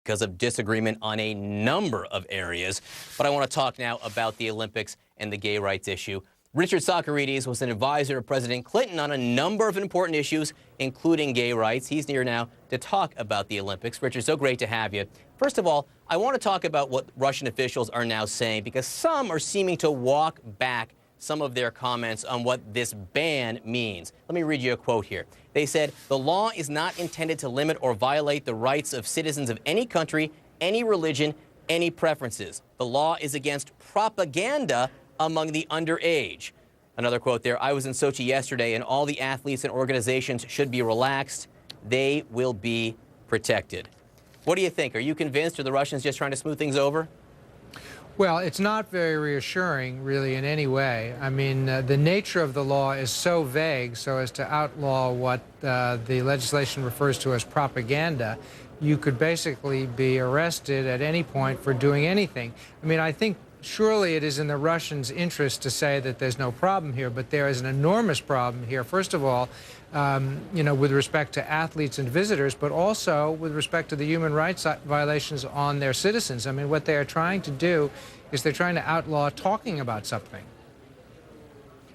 because of disagreement on a number of areas. But I want to talk now about the Olympics and the gay rights issue. Richard Socarides was an advisor to President Clinton on a number of important issues, including gay rights. He's here now to talk about the Olympics. Richard, so great to have you. First of all, I want to talk about what Russian officials are now saying, because some are seeming to walk back some of their comments on what this ban means. Let me read you a quote here. They said, "The law is not intended to limit or violate the rights of citizens of any country, any religion, any preferences. The law is against propaganda among the underage." Another quote there, "I was in Sochi yesterday, and all the athletes and organizations should be relaxed. They will be protected." What do you think? Are you convinced, or are the Russians just trying to smooth things over? Well, it's not very reassuring, really, in any way. I mean, the nature of the law is so vague so as to outlaw what the legislation refers to as propaganda. You could basically be arrested at any point for doing anything. I mean, I think surely it is in the Russians' interest to say that there's no problem here, but there is an enormous problem here. First of all, with respect to athletes and visitors, but also with respect to the human rights violations on their citizens. I mean, what they are trying to do is they're trying to outlaw talking about something.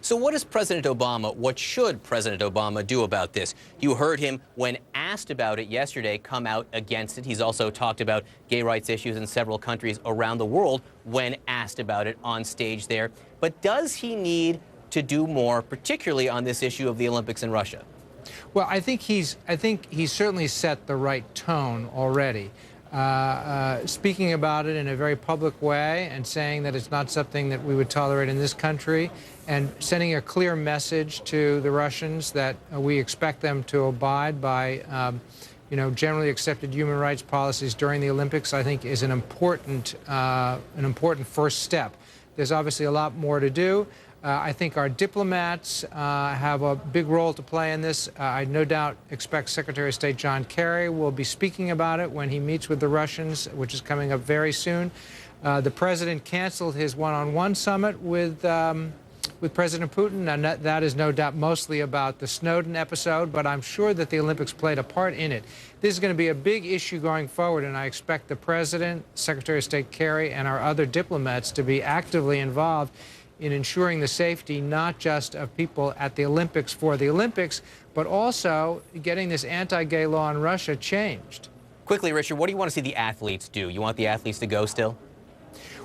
So what should President Obama do about this? You heard him, when asked about it yesterday, come out against it. He's also talked about gay rights issues in several countries around the world when asked about it on stage there. But does he need to do more, particularly on this issue of the Olympics in Russia? Well, I think he's certainly set the right tone already. Speaking about it in a very public way and saying that it's not something that we would tolerate in this country, and sending a clear message to the Russians that we expect them to abide by generally accepted human rights policies during the Olympics, I think is an important first step. There's obviously a lot more to do. I think our diplomats have a big role to play in this. I no doubt expect Secretary of State John Kerry will be speaking about it when he meets with the Russians, which is coming up very soon. The president canceled his one-on-one summit with President Putin, and that is no doubt mostly about the Snowden episode, but I'm sure that the Olympics played a part in it. This is going to be a big issue going forward, and I expect the president, Secretary of State Kerry, and our other diplomats to be actively involved in ensuring the safety not just of people at the Olympics for the Olympics, but also getting this anti-gay law in Russia changed. Quickly, Richard, what do you want to see the athletes do? You want the athletes to go still?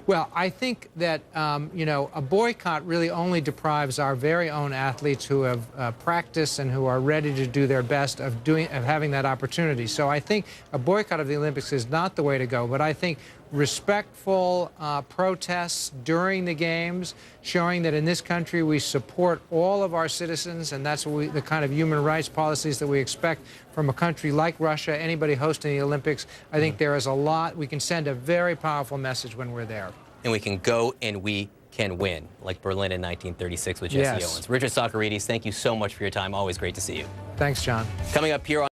Well, I think that, a boycott really only deprives our very own athletes who have practiced and who are ready to do their best of having that opportunity. So I think a boycott of the Olympics is not the way to go, but I think respectful protests during the games, showing that in this country we support all of our citizens, and that's what the kind of human rights policies that we expect from a country like Russia, anybody hosting the Olympics. I think there is a lot. We can send a very powerful message when we're there. And we can go and we can win, like Berlin in 1936 with Jesse Owens. Richard Socarides, thank you so much for your time. Always great to see you. Thanks, John. Coming up here on